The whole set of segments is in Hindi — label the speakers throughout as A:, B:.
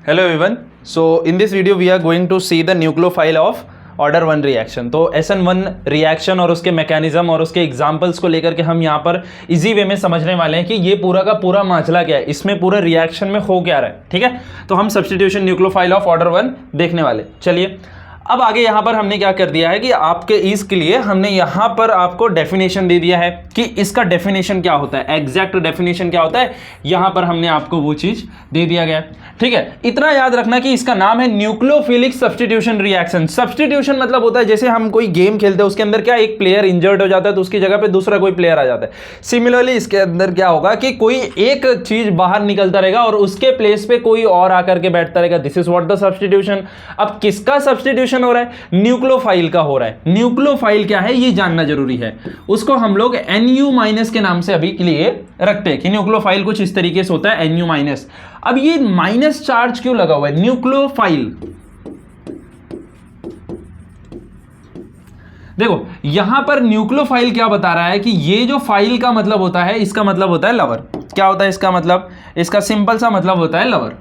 A: Hello everyone. So in this video we are going to see the nucleophile of order 1 reaction. तो SN1 रिएक्शन और उसके मैकेनिज्म और उसके एग्जांपल्स को लेकर के हम यहाँ पर इजी वे में समझने वाले हैं कि ये पूरा का पूरा मामला क्या है, इसमें पूरा रिएक्शन में हो क्या रहा है। ठीक है, तो हम सब्स्टिट्यूशन न्यूक्लियोफाइल ऑफ ऑर्डर 1 देखने वाले। चलिए अब आगे यहाँ पर हमने क्या कर दिया है कि आपके ईज के लिए हमने यहाँ पर आपको डेफिनेशन दे दिया है कि इसका डेफिनेशन क्या होता है, एग्जैक्ट डेफिनेशन क्या होता है, यहाँ पर हमने आपको वो चीज दे दिया गया है। ठीक है, इतना याद रखना कि इसका नाम है न्यूक्लियोफिलिक सब्स्टिट्यूशन रिएक्शन। सब्स्टिट्यूशन मतलब होता है जैसे हम कोई गेम खेलते हैं, उसके अंदर क्या एक प्लेयर इंजर्ड हो जाता है तो उसकी जगह पे दूसरा कोई प्लेयर आ जाता है। सिमिलरली इसके अंदर क्या होगा कि कोई एक चीज बाहर निकलता रहेगा और उसके प्लेस पे कोई और आकर के बैठता रहेगा। This is what the substitution. अब किसका सब्स्टिट्यूशन हो रहा है? न्यूक्लियोफाइल का हो रहा है। न्यूक्लियोफाइल क्या है ये जानना जरूरी है। उसको हम लोग NU- के नाम से अभी के लिए रखते हैं कि न्यूक्लियोफाइल कुछ इस तरीके से होता है NU-। अब ये माइनस चार्ज क्यों लगा हुआ है? न्यूक्लियोफाइल देखो यहां पर न्यूक्लियोफाइल क्या बता रहा है कि ये जो फाइल का मतलब होता है, इसका मतलब होता है लवर। क्या होता है इसका मतलब? इसका सिंपल सा मतलब होता है लवर।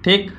A: ठीक,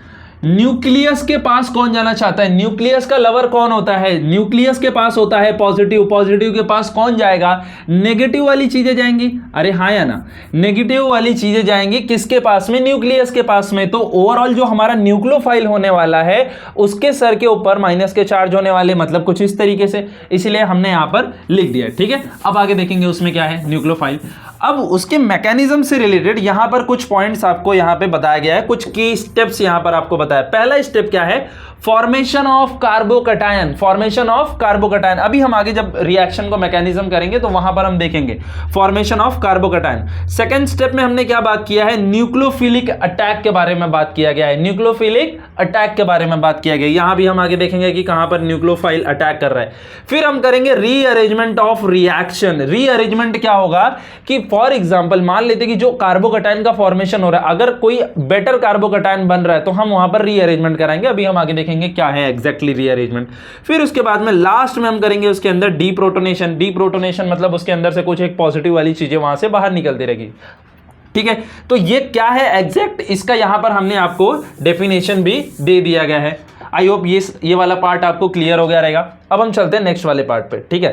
A: न्यूक्लियस के पास कौन जाना चाहता है? न्यूक्लियस का लवर कौन होता है? न्यूक्लियस के पास होता है पॉजिटिव। पॉजिटिव के पास कौन जाएगा? नेगेटिव वाली चीजें जाएंगी। अरे हाँ या ना, नेगेटिव वाली चीजें जाएंगी किसके पास में? न्यूक्लियस के पास में। तो ओवरऑल जो हमारा न्यूक्लियोफाइल होने वाला है उसके सर के ऊपर माइनस के चार्ज होने वाले, मतलब कुछ इस तरीके से, इसलिए हमने यहां पर लिख दिया। ठीक है, अब आगे देखेंगे उसमें क्या है न्यूक्लियोफाइल। अब उसके मैकेनिज्म से रिलेटेड यहां पर कुछ पॉइंट्स आपको यहां पे बताया गया है, कुछ की स्टेप्स यहां पर आपको बताया। पहला स्टेप क्या है? Formation of carbocation. Formation of carbocation अभी हम आगे जब रिएक्शन को मैकेनिज्म करेंगे तो वहां पर हम देखेंगे formation of carbocation. Second step में हमने क्या बात किया है? न्यूक्लियोफिलिक अटैक के बारे में बात किया गया है। न्यूक्लियोफिलिक अटैक के बारे में बात किया गया, यहां भी हम आगे देखेंगे कि कहां पर न्यूक्लियोफाइल अटैक कर रहा है। फिर हम करेंगे रीअरेंजमेंट ऑफ रिएक्शन। रीअरेंजमेंट क्या होगा कि फॉर एग्जांपल मान लेते कि जो कार्बोकैटायन का फॉर्मेशन हो रहा है, अगर कोई बेटर कार्बोकैटायन बन रहा है तो हम वहां पर रीअरेंजमेंट कराएंगे। अभी हम आगे देखेंगे क्या है एग्जैक्टली रीअरेंजमेंट। फिर उसके बाद में लास्ट में हम करेंगे उसके अंदर डीप्रोटोनेशन। डीप्रोटोनेशन मतलब उसके अंदर से कुछ एक पॉजिटिव वाली चीजें वहां से बाहर निकलती रहेगी। ठीक है, तो ये क्या है एग्जैक्ट, इसका यहां पर हमने आपको डेफिनेशन भी दे दिया गया है। आई होप ये वाला पार्ट आपको क्लियर हो गया रहेगा। अब हम चलते हैं नेक्स्ट वाले पार्ट पे। ठीक है,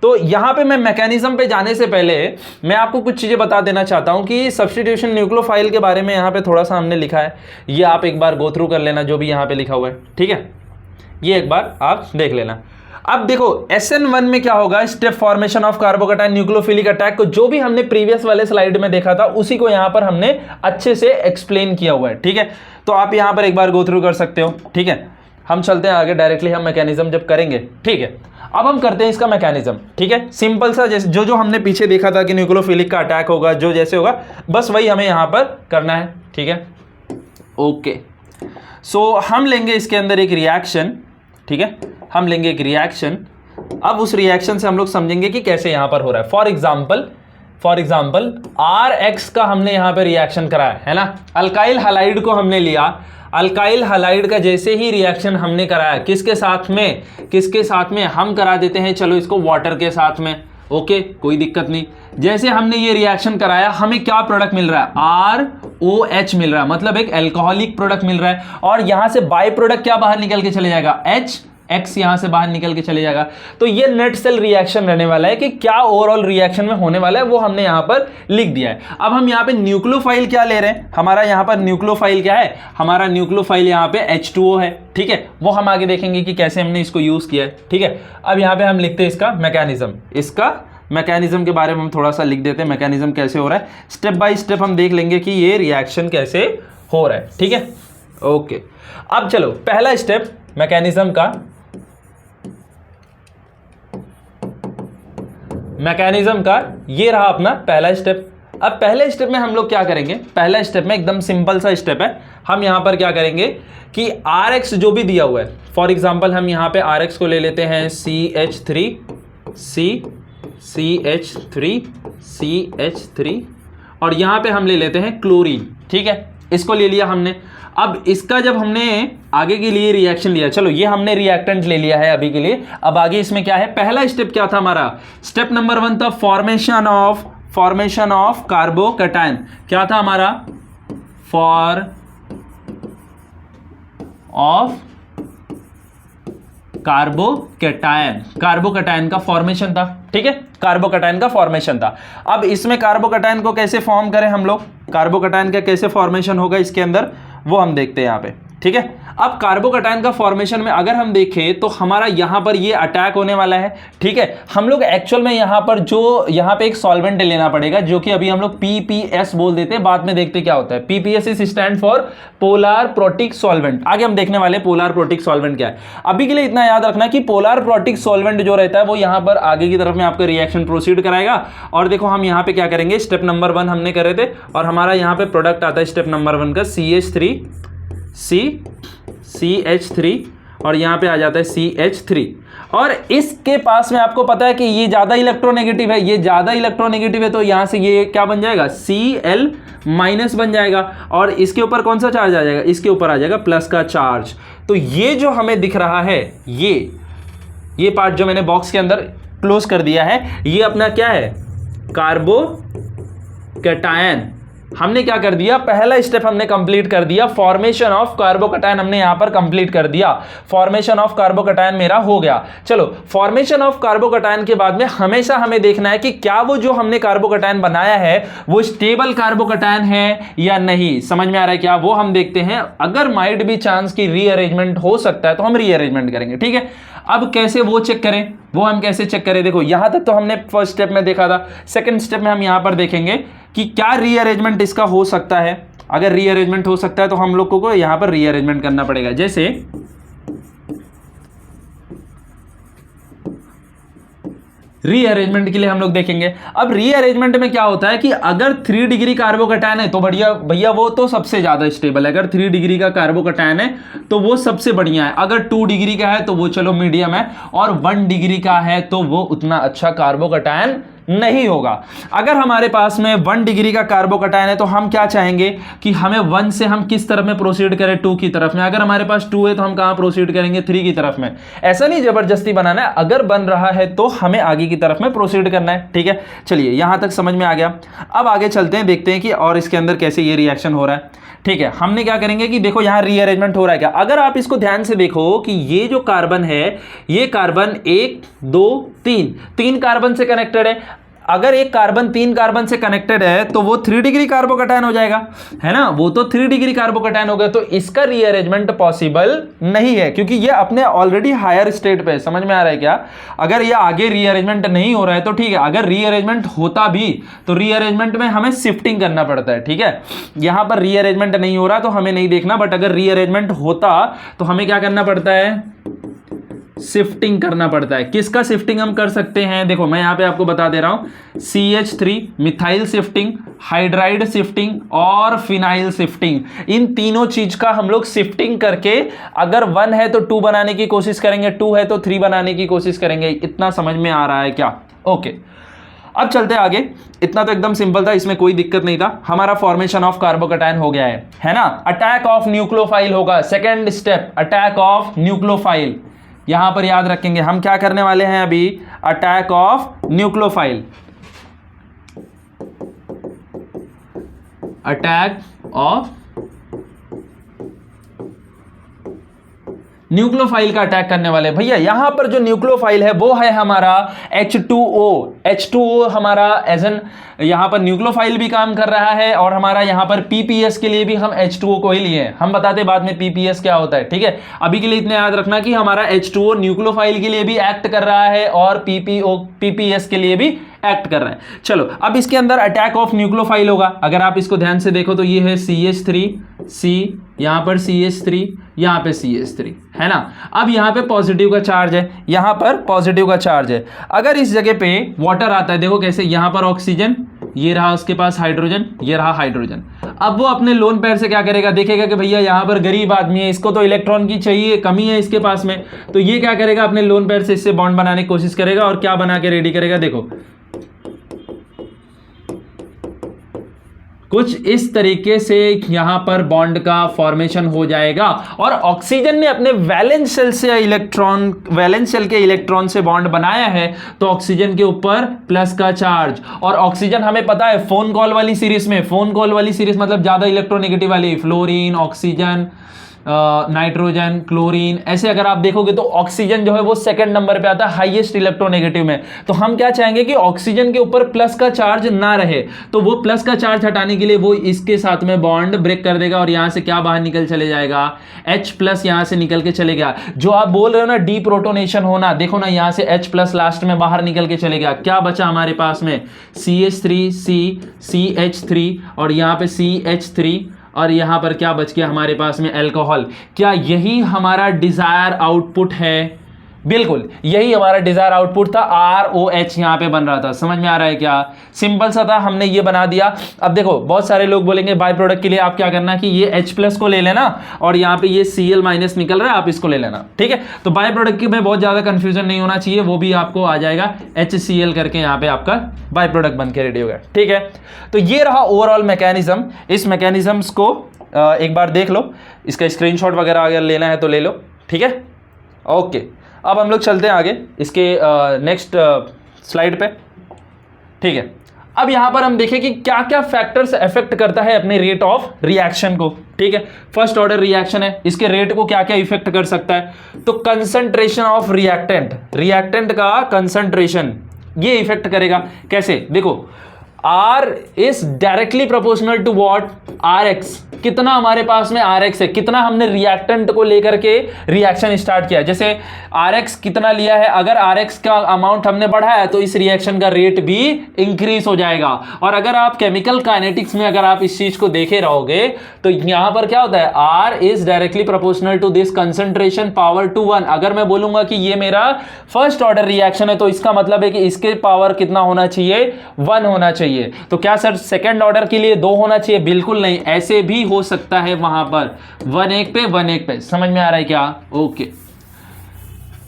A: तो यहां पे मैं मैकेनिज्म पे जाने से पहले मैं आपको कुछ चीजें बता देना चाहता हूं कि सब्स्टिट्यूशन न्यूक्लियोफाइल के बारे में यहां पे थोड़ा सा हमने लिखा है, ये आप एक बार गो थ्रू कर लेना जो भी यहां पे लिखा हुआ है। ठीक है, ये एक बार आप देख लेना। अब देखो SN1 में क्या होगा? Step formation of carbocation nucleophilic attack को जो भी हमने प्रीवियस वाले स्लाइड में देखा था उसी को यहां पर हमने अच्छे से एक्सप्लेन किया हुआ है। ठीक है, तो आप यहां पर एक बार गो थ्रू कर सकते हो। ठीक है, हम चलते हैं आगे, डायरेक्टली हम मैकेनिज्म जब करेंगे। ठीक है, अब हम करते हैं इसका मैकेनिज्म। ठीक है, सिंपल सा जैसे जो हमने पीछे देखा था कि न्यूक्लियोफिलिक का अटैक होगा, जो जैसे होगा बस वही हमें यहां पर करना है। ठीक है, ओके, सो हम लेंगे इसके अंदर एक रिएक्शन। ठीक है, हम लेंगे एक रिएक्शन। अब उस रिएक्शन से हम लोग समझेंगे कि कैसे यहां पर हो रहा है। फॉर एग्जाम्पल RX का हमने यहां पर रिएक्शन कराया है ना, अल्काइल हैलाइड को हमने लिया। अल्काइल हैलाइड का जैसे ही रिएक्शन हमने कराया, किसके साथ में हम करा देते हैं, चलो इसको वाटर के साथ में। ओके, कोई दिक्कत नहीं। जैसे हमने ये रिएक्शन कराया हमें क्या प्रोडक्ट मिल रहा है? ROH मिल रहा है, मतलब एक अल्कोहलिक प्रोडक्ट मिल रहा है। और यहां से बाय प्रोडक्ट क्या बाहर निकल के चले जाएगा? X यहां से बाहर निकल के चले जाएगा। तो ये नेट सेल रिएक्शन रहने वाला है कि क्या ओवरऑल रिएक्शन में होने वाला है वो हमने यहां पर लिख दिया है। अब हम यहां पे न्यूक्लियोफाइल क्या ले रहे हैं? हमारा यहां पर न्यूक्लियोफाइल क्या है? हमारा न्यूक्लियोफाइल यहां पे H2O है। ठीक है, वो हम आगे देखेंगे कि कैसे हमने इसको यूज किया है। ठीक है, अब यहां पे हम लिखते हैं इसका मैकेनिज्म। इसका मैकेनिज्म के बारे में हम थोड़ा सा लिख देते हैं, मैकेनिज्म कैसे हो रहा है। स्टेप बाय स्टेप हम देख लेंगे कि ये रिएक्शन कैसे हो रहा है। ठीक है, ओके, अब चलो पहला स्टेप मैकेनिज्म का। मैकेनिज्म का ये रहा अपना पहला स्टेप। अब पहले स्टेप में हम लोग क्या करेंगे? पहला स्टेप में एकदम सिंपल सा स्टेप है। हम यहां पर क्या करेंगे कि RX जो भी दिया हुआ है, फॉर एग्जांपल हम यहां पे RX को ले लेते हैं CH3 और यहां पे हम ले लेते हैं क्लोरीन। ठीक है, इसको ले लिया हमने। अब इसका जब हमने आगे के लिए रिएक्शन लिया, चलो ये हमने रिएक्टेंट ले लिया है अभी के लिए। अब आगे इसमें क्या है? पहला स्टेप क्या था हमारा? स्टेप नंबर 1 था फॉर्मेशन ऑफ कार्बोकैटायन। क्या था हमारा? ऑफ कार्बोकैटायन, कार्बोकैटायन का फॉर्मेशन था, ठीक है, कार्बोकैटायन का फॉर्मेशन था। अब इसमें कार्बोकैटायन को कैसे फॉर्म करें हम लोग, कार्बोकैटायन का कैसे फॉर्मेशन होगा इसके अंदर, वो हम देखते हैं यहां पे, ठीक है। अब कार्बोकैटायन का फॉर्मेशन में अगर हम देखें तो हमारा यहां पर ये अटैक होने वाला है, ठीक है। हम लोग एक्चुअल में यहां पर जो यहां पे एक सॉल्वेंट लेना पड़ेगा, जो कि अभी हम लोग पीपीएस बोल देते हैं, बाद में देखते क्या होता है। PPS is stand for polar protic solvent, आगे हम देखने वाले पोलर प्रोटिक सॉल्वेंट क्या है। अभी के लिए इतना याद रखना कि पोलर प्रोटिक सॉल्वेंट जो रहता है वो यहां पर आगे की तरफ में आपका रिएक्शन प्रोसीड कराएगा। और देखो हम यहां पे क्या करेंगे, स्टेप नंबर 1 हमने करे थे और हमारा यहां पे प्रोडक्ट आता है स्टेप नंबर 1 का CH3 और यहां पे आ जाता है CH3। और इसके पास में आपको पता है कि ये ज्यादा इलेक्ट्रोनेगेटिव है, ये ज्यादा इलेक्ट्रोनेगेटिव है, तो यहां से ये क्या बन जाएगा, Cl माइनस बन जाएगा। और इसके ऊपर कौन सा चार्ज आ जाएगा, इसके ऊपर आ जाएगा प्लस का चार्ज। तो ये जो हमें दिख रहा है, ये पार्ट जो मैंने बॉक्स के अंदर क्लोज कर दिया है, ये अपना क्या है, कार्बोकैटायन। हमने क्या कर दिया, पहला स्टेप हमने कंप्लीट कर दिया, फॉर्मेशन ऑफ कार्बोकैटायन हमने यहां पर कंप्लीट कर दिया, फॉर्मेशन ऑफ कार्बोकैटायन मेरा हो गया। चलो, फॉर्मेशन ऑफ कार्बोकैटायन के बाद में हमेशा हमें देखना है कि क्या वो जो हमने कार्बोकैटायन बनाया है वो स्टेबल कार्बोकैटायन है या नहीं। समझ में आ रहा है क्या, वो हम देखते हैं। अगर माइट भी चांस की रीअरेंजमेंट हो सकता है तो हम रीअरेंजमेंट करेंगे, ठीक है। अब कैसे वो चेक करें, वो हम कैसे चेक करें, देखो यहां तक तो हमने फर्स्ट स्टेप में देखा था, सेकंड स्टेप में हम यहां पर देखेंगे कि क्या रीअरेंजमेंट इसका हो सकता है। अगर रीअरेंजमेंट हो सकता है तो हम लोगों को यहां पर रीअरेंजमेंट करना पड़ेगा। जैसे रीअरेंजमेंट के लिए हम लोग देखेंगे। अब रीअरेंजमेंट में क्या होता है कि अगर 3 डिग्री कार्बोकैटायन है तो बढ़िया भैया वो तो सबसे ज्यादा स्टेबल है। अगर 3 डिग्री का कार्बोकैटायन है तो वो सबसे बढ़िया है। अगर 2 डिग्री का है तो वो चलो मीडियम है, और 1 डिग्री का है तो वो उतना अच्छा कार्बोकैटायन नहीं होगा। अगर हमारे पास में 1 डिग्री का कार्बोकैटायन है तो हम क्या चाहेंगे कि हमें 1 से हम किस तरफ में प्रोसीड करें, 2 की तरफ में। अगर हमारे पास 2 है तो हम कहां प्रोसीड करेंगे, 3 की तरफ में। ऐसा नहीं जबरदस्ती बनाना है, अगर बन रहा है तो हमें आगे की तरफ में प्रोसीड करना है, ठीक है। चलिए यहां तक समझ में आ गया। अब आगे चलते हैं, देखते हैं कि और इसके अंदर कैसे ये रिएक्शन हो रहा है, ठीक है। हमने क्या करेंगे कि देखो यहां रीअरेंजमेंट हो रहा है क्या। अगर आप इसको ध्यान से देखो कि ये जो कार्बन है, ये कार्बन 1 2 3 कार्बन से कनेक्टेड है। अगर एक कार्बन 3 कार्बन से कनेक्टेड है तो वो 3 डिग्री कार्बोकैटायन हो जाएगा, है ना, वो तो 3 डिग्री कार्बोकैटायन हो गया। तो इसका रीअरेंजमेंट पॉसिबल नहीं है क्योंकि ये अपने ऑलरेडी हायर स्टेट पे है। समझ में आ रहा है क्या। अगर ये आगे रीअरेंजमेंट नहीं हो रहा है तो ठीक है, अगर रीअरेंजमेंट होता भी तो रीअरेंजमेंट में हमें शिफ्टिंग करना पड़ता है, ठीक है। यहां पर रीअरेंजमेंट नहीं हो रहा तो हमें नहीं देखना, बट अगर रीअरेंजमेंट होता तो हमें क्या करना पड़ता है, शिफ्टिंग करना पड़ता है। किसका शिफ्टिंग हम कर सकते हैं, देखो मैं यहां पे आपको बता दे रहा हूं, CH3 methyl shifting, hydride shifting और फिनाइल शिफ्टिंग। इन तीनों चीज का हम लोग शिफ्टिंग करके अगर 1 है तो 2 बनाने की कोशिश करेंगे, 2 है तो 3 बनाने की कोशिश करेंगे। इतना समझ में आ रहा है क्या, ओके। अब चलते आगे। इतना तो एकदम सिंपल था, इसमें कोई दिक्कत नहीं था। हमारा फॉर्मेशन ऑफ कार्बोकैटायन हो गया है ना। अटैक ऑफ न्यूक्लियोफाइल होगा, second step attack of nucleophile. यहां पर याद रखेंगे हम क्या करने वाले हैं अभी, attack of nucleophile. Attack of nucleophile का अटैक करने वाले भैया। यहां पर जो न्यूक्लियोफाइल है वो है हमारा H2O हमारा एज एन यहां पर न्यूक्लियोफाइल भी काम कर रहा है, और हमारा यहां पर पीपीएस के लिए भी हम H2O को ही लिए हैं। हम बताते बाद में पीपीएस क्या होता है, ठीक है। अभी के लिए इतना याद रखना कि हमारा H2O न्यूक्लियोफाइल के लिए भी एक्ट कर रहा है और पीपीएस के लिए भी एक्ट कर रहा है। चलो अब इसके अंदर अटैक ऑफ न्यूक्लियोफाइल होगा। अगर आप इसको ध्यान से देखो तो ये है CH3 C, यहां पर CH3, यहां पे CH3, है ना। अब यहां पे पॉजिटिव का चार्ज है, यहां पर पॉजिटिव का चार्ज है। अगर इस जगह पे वाटर आता है, देखो कैसे, यहां पर ऑक्सीजन, ये रहा उसके पास हाइड्रोजन, ये रहा हाइड्रोजन। अब वो अपने लोन पैर से क्या करेगा, देखेगा कि भैया यहां पर गरीब आदमी है, इसको तो इलेक्ट्रॉन की चाहिए, कमी है इसके पास में, तो ये क्या करेगा, अपने लोन पैर से इससे बॉन्ड बनाने की कोशिश करेगा और क्या बना के रेडी करेगा, देखो कुछ इस तरीके से यहां पर बॉन्ड का फॉर्मेशन हो जाएगा। और ऑक्सीजन ने अपने वैलेंस शेल के इलेक्ट्रॉन से बॉन्ड बनाया है, तो ऑक्सीजन के ऊपर प्लस का चार्ज। और ऑक्सीजन हमें पता है फोन कॉल वाली सीरीज मतलब ज्यादा इलेक्ट्रोनेगेटिव वाली, फ्लोरीन, ऑक्सीजन, नाइट्रोजन, क्लोरीन, ऐसे अगर आप देखोगे तो ऑक्सीजन जो है वो सेकंड नंबर पे आता है हाईएस्ट इलेक्ट्रोनेगेटिव में। तो हम क्या चाहेंगे कि ऑक्सीजन के ऊपर प्लस का चार्ज ना रहे, तो वो प्लस का चार्ज हटाने के लिए वो इसके साथ में बॉन्ड ब्रेक कर देगा और यहां से क्या बाहर निकल चले जाएगा, H+ यहां से निकल के चले गया। जो आप बोल रहे हो ना डीप्रोटोनेशन होना, देखो ना यहां से H+ लास्ट में बाहर निकल के चले गया, क्या बचा हमारे पास में CH3C, CH3 और यहां पे CH3 और यहां पर क्या बच गया हमारे पास में अल्कोहल। क्या यही हमारा डिजायर आउटपुट है? बिल्कुल यही हमारा डिजायर आउटपुट था, ROH यहां पे बन रहा था। समझ में आ रहा है क्या? सिंपल सा था, हमने ये बना दिया। अब देखो बहुत सारे लोग बोलेंगे बाय प्रोडक्ट के लिए आप क्या करना कि ये H+ को ले लेना और यहाँ पे ये Cl- निकल रहा है, आप इसको ले लेना, ठीक है। तो बाय प्रोडक्ट की में बहुत ज्यादा कंफ्यूजन नहीं होना चाहिए, वो भी आपको आ जाएगा HCl करके, यहाँ पे आपका बाय प्रोडक्ट बन के रेडी हो गया, ठीक है। तो ये रहा ओवरऑल मैकेनिज्म। इस मैकेनिज्म्स को एक बार देख लो, इसका स्क्रीनशॉट वगैरह अगर लेना है तो ले लो, ठीक है। ओके, अब हम लोग चलते हैं आगे इसके नेक्स्ट स्लाइड पे, ठीक है। अब यहां पर हम देखें कि क्या क्या फैक्टर्स अफेक्ट करता है अपने रेट ऑफ रिएक्शन को, ठीक है। फर्स्ट ऑर्डर रिएक्शन है, इसके रेट को क्या क्या इफेक्ट कर सकता है? तो कंसंट्रेशन ऑफ रिएक्टेंट का कंसंट्रेशन ये इफेक्ट करेगा। कैसे? देखो R is directly proportional to what? RX। कितना हमारे पास में RX है, कितना हमने रिएक्टेंट को लेकर के रिएक्शन स्टार्ट किया। जैसे RX कितना लिया है, अगर RX का अमाउंट हमने बढ़ाया तो इस रिएक्शन का रेट भी इंक्रीज हो जाएगा। और अगर आप केमिकल काइनेटिक्स में अगर आप इस चीज को देखे रहोगे तो यहां पर क्या होता है, R is directly proportional to this concentration power to 1। अगर मैं बोलूंगा कि ये मेरा फर्स्ट ऑर्डर रिएक्शन है तो इसका मतलब है कि इसके पावर कितना होना चाहिए, 1 होना चाहिए। तो क्या सर सेकंड ऑर्डर के लिए 2 होना चाहिए? बिल्कुल नहीं, ऐसे भी हो सकता है वहां पर 1 1 पे 1 1 पे। समझ में आ रहा है क्या? ओके,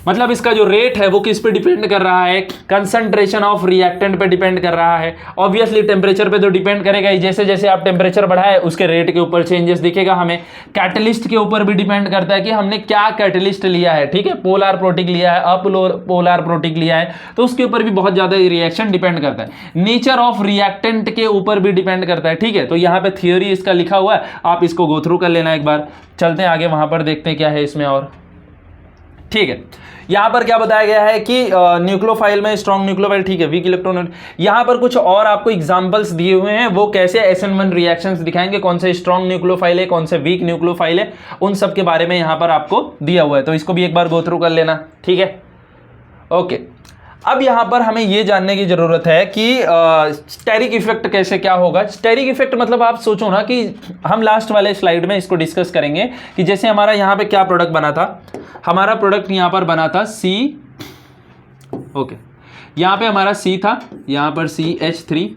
A: मतलब इसका जो रेट है वो किस पे डिपेंड कर रहा है? कंसंट्रेशन ऑफ रिएक्टेंट पे डिपेंड कर रहा है। ऑब्वियसली टेम्परेचर पे तो डिपेंड करेगा ही, जैसे जैसे आप टेम्परेचर बढ़ाए उसके रेट के ऊपर चेंजेस दिखेगा हमें। कैटलिस्ट के ऊपर भी डिपेंड करता है कि हमने क्या कैटलिस्ट लिया है, ठीक है। पोलर प्रोटिक लिया है, अपोलर प्रोटिक लिया है, तो उसके ऊपर भी बहुत ज्यादा रिएक्शन डिपेंड करता है। नेचर ऑफ रिएक्टेंट के ऊपर भी डिपेंड करता है, ठीक है। तो यहाँ पे थियोरी इसका लिखा हुआ है, आप इसको गो थ्रू कर लेना एक बार। चलते हैं आगे, वहां पर देखते हैं क्या है इसमें और, ठीक है। यहां पर क्या बताया गया है कि न्यूक्लियोफाइल में स्ट्रॉन्ग न्यूक्लियोफाइल, ठीक है, वीक इलेक्ट्रॉन। यहां पर कुछ और आपको एग्जांपल्स दिए हुए हैं, वो कैसे SN1 रिएक्शंस दिखाएंगे, कौन से स्ट्रॉन्ग न्यूक्लियोफाइल है, कौन से वीक न्यूक्लियोफाइल है, उन सब के बारे में यहां पर आपको दिया हुआ है। तो इसको भी एक बार गो थ्रू कर लेना, ठीक है। ओके, अब यहां पर हमें यह जानने की जरूरत है कि स्टेरिक इफेक्ट कैसे क्या होगा। स्टेरिक इफेक्ट मतलब आप सोचो ना कि हम लास्ट वाले स्लाइड में इसको डिस्कस करेंगे कि जैसे हमारा यहां पे क्या प्रोडक्ट बना था, हमारा प्रोडक्ट यहां पर बना था C, ओके, यहां पे हमारा C था, यहां पर CH3,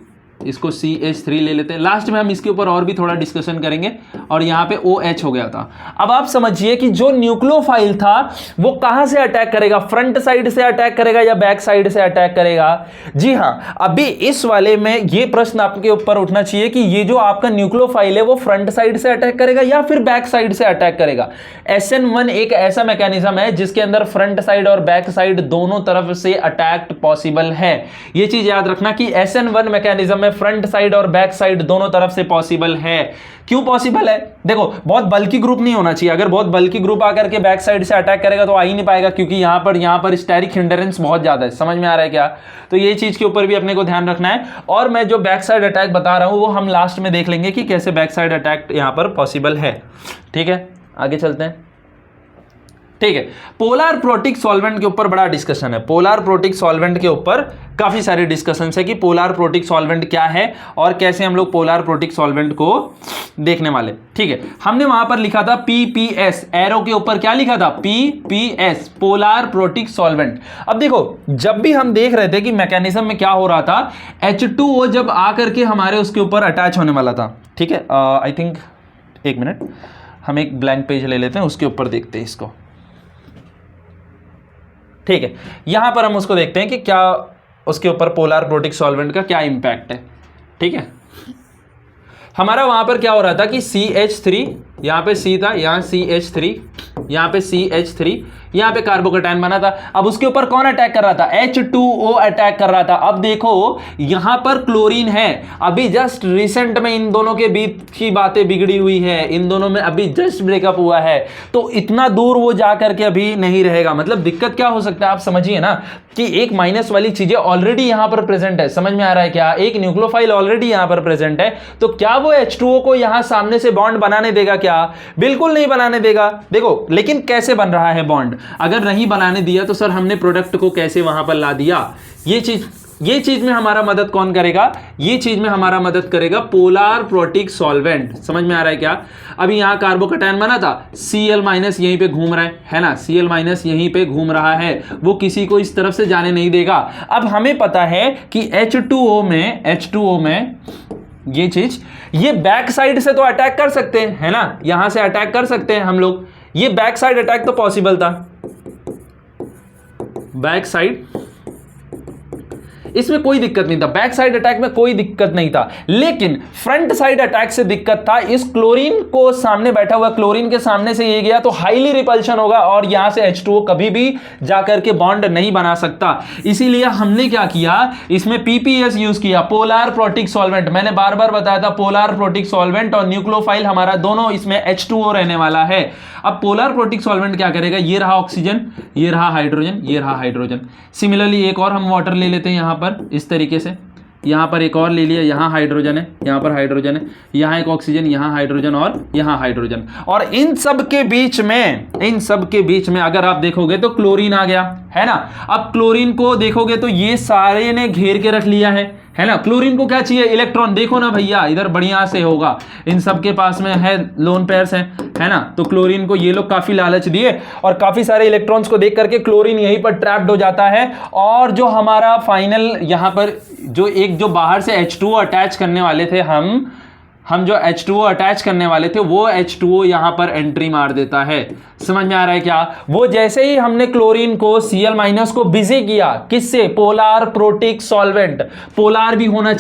A: इसको CH3 ले लेते हैं। लास्ट में हम इसके ऊपर और भी थोड़ा डिस्कशन करेंगे। और यहां पे OH हो गया था। अब आप समझिए कि जो न्यूक्लियोफाइल था वो कहां से अटैक करेगा, फ्रंट साइड से अटैक करेगा या बैक साइड से अटैक करेगा? जी हां, अभी इस वाले में ये प्रश्न आपके ऊपर उठना चाहिए कि ये जो आपका न्यूक्लियोफाइल है वो फ्रंट साइड से अटैक करेगा या फिर बैक साइड से अटैक करेगा। SN1 एक ऐसा मैकेनिज्म है जिसके अंदर फ्रंट साइड और बैक साइड दोनों तरफ से अटैक पॉसिबल है। ये चीज याद रखना कि SN1 मैकेनिज्म में फ्रंट साइड और बैक साइड दोनों तरफ से पॉसिबल है। क्यों पॉसिबल है? देखो बहुत बल्कि ग्रुप नहीं होना चाहिए। अगर बहुत बल्कि ग्रुप आकर के बैक साइड से अटैक करेगा तो आ ही नहीं पाएगा, क्योंकि यहां पर स्टेरिक हिंडरेंस बहुत ज्यादा है। समझ में आ रहा है क्या? तो ये चीज के ऊपर भी अपने को ध्यान रखना है। और मैं जो बैक साइड अटैक बता रहा हूं वो हम लास्ट में देख लेंगे कि कैसे बैक साइड अटैक यहां पर पॉसिबल है, ठीक है। आगे चलते हैं, ठीक है। पोलर प्रोटिक सॉल्वेंट के ऊपर बड़ा डिस्कशन है। पोलर प्रोटिक सॉल्वेंट के ऊपर काफी सारे डिस्कशंस है कि पोलर प्रोटिक सॉल्वेंट क्या है और कैसे हम लोग पोलर प्रोटिक सॉल्वेंट को देखने वाले, ठीक है। हमने वहां पर लिखा था PPS, एरो के ऊपर क्या लिखा था? PPS, polar protic solvent. अब देखो जब भी हम देख रहे थे कि मैकेनिज्म में क्या हो रहा था, H2O जब आकर के हमारे उसके ऊपर अटैच होने वाला था, ठीक है। आई थिंक एक मिनट, हम एक ब्लैंक पेज ले लेते हैं, उसके ऊपर देखते हैं इसको, ठीक है। यहां पर हम उसको देखते हैं कि क्या उसके ऊपर पोलर प्रोटिक सॉल्वेंट का क्या इंपैक्ट है, ठीक है। हमारा वहां पर क्या हो रहा था कि CH3, यहां पे C था, यहां CH3, यहां पे CH3, यहाँ पे कार्बोकैटायन बना था, अब उसके ऊपर कौन अटैक कर रहा था, H2O अटैक कर रहा था। अब देखो यहां पर क्लोरीन है, अभी जस्ट रिसेंट में इन दोनों के बीच की बातें बिगड़ी हुई है, इन दोनों में अभी जस्ट ब्रेकअप हुआ है, तो इतना दूर वो जा करके अभी नहीं रहेगा। मतलब दिक्कत क्या हो सकता है आप समझिए ना, कि एक माइनस वाली चीजें ऑलरेडी यहां पर प्रेजेंट है, समझ में आ रहा है क्या, एक न्यूक्लियोफाइल ऑलरेडी यहां पर प्रेजेंट है, तो क्या वो H2O को यहां सामने से बॉन्ड बनाने देगा क्या, बिल्कुल नहीं बनाने देगा। देखो लेकिन कैसे बन रहा है बॉन्ड, अगर नहीं बनाने दिया तो सर हमने प्रोडक्ट को कैसे वहां पर ला दिया, ये चीज में हमारा मदद कौन करेगा, ये चीज में हमारा मदद करेगा पोलर प्रोटिक सॉल्वेंट। समझ में आ रहा है क्या, अभी यहां कार्बोकैटायन बना था, Cl- यहीं पे घूम रहा है ना, Cl- यहीं पे घूम रहा है, वो किसी को इस तरफ से जाने नहीं देगा। अब हमें पता है कि H2O में ये चीज, ये बैक साइड से तो अटैक कर सकते हैं, है ना, यहां से अटैक कर सकते हैं हम लोग, ये बैक साइड अटैक तो पॉसिबल था, बैक साइड इसमें कोई दिक्कत नहीं था, बैक साइड अटैक में कोई दिक्कत नहीं था, लेकिन फ्रंट साइड अटैक से दिक्कत था। इस क्लोरीन को सामने बैठा हुआ क्लोरीन के सामने से ये गया तो हाईली रिपल्शन होगा और यहां से H2O कभी भी जाकर के बॉन्ड नहीं बना सकता। इसीलिए हमने क्या किया, इसमें PPS यूज किया, पोलर प्रोटिक सॉल्वेंट। मैंने बार बार बताया था पोलर प्रोटिक सॉल्वेंट और न्यूक्लियोफाइल हमारा दोनों इसमें H2O रहने वाला है। अब पोलर प्रोटिक सॉल्वेंट क्या करेगा, ये रहा ऑक्सीजन, ये रहा हाइड्रोजन, ये रहा हाइड्रोजन। सिमिलरली एक और हम वाटर ले लेते हैं यहां पर, इस तरीके से, यहां पर एक और ले लिया, यहां हाइड्रोजन है, यहां पर हाइड्रोजन है, यहां एक ऑक्सीजन, यहां हाइड्रोजन और यहां हाइड्रोजन, और इन सब के बीच में अगर आप देखोगे तो क्लोरीन आ गया, है ना। अब क्लोरीन को देखोगे तो ये सारे ने घेर के रख लिया है ना। क्लोरीन को क्या चाहिए, इलेक्ट्रॉन, देखो ना भैया इधर बढ़िया से होगा, इन सब के पास में है लोन पेयर्स है ना, तो क्लोरीन को ये लोग काफी लालच दिए और काफी सारे इलेक्ट्रॉन्स को देख करके क्लोरीन यहीं पर ट्रैप्ड हो जाता है। और जो हमारा फाइनल यहां पर जो बाहर से H2O अटैच करने वाले थे, हम जो H2O अटैच करने वाले थे वो H2O यहां पर एंट्री मार देता है। समझ में आ रहा है क्या, वो जैसे ही हमने क्लोरीन को Cl- को बिजी किया, किससे, पोलर प्रोटिक सॉल्वेंट, पोलर भी होना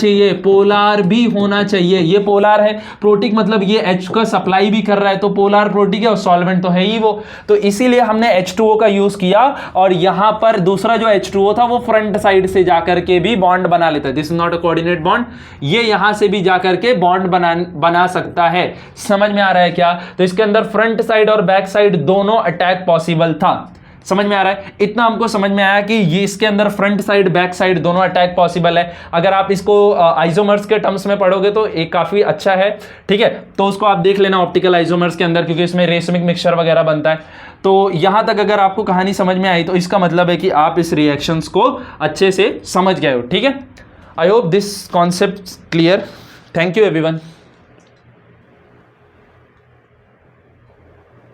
A: चाहिए, ये पोलर है, प्रोटिक मतलब ये H का सप्लाई भी कर रहा है, तो पोलर प्रोटिक है और सॉल्वेंट तो है ही वो, तो इसीलिए हमने H2O का यूज किया और यहां पर दूसरा जो H2O था वो फ्रंट साइड से जाकर के भी बॉन्ड बना लेता है। This is not a coordinate bond, ये यहां से भी जाकर के बॉन्ड बना सकता है। समझ में आ रहा है क्या, तो इसके अंदर फ्रंट साइड और बैक साइड दोनों अटैक पॉसिबल था। समझ में आ रहा है, इतना हमको समझ में आया कि ये इसके अंदर फ्रंट साइड बैक साइड दोनों अटैक पॉसिबल है। अगर आप इसको आइसोमर्स के टर्म्स में पढ़ोगे तो एक काफी अच्छा है, ठीक है, तो उसको आप देख लेना ऑप्टिकल आइसोमर्स के अंदर, क्योंकि इसमें रेशमिक मिक्सचर वगैरह बनता है। तो यहां तक अगर आपको कहानी समझ में आई तो इसका मतलब है कि आप इस रिएक्शंस को अच्छे से समझ गए हो, ठीक है। I hope this concept clear. Thank you everyone.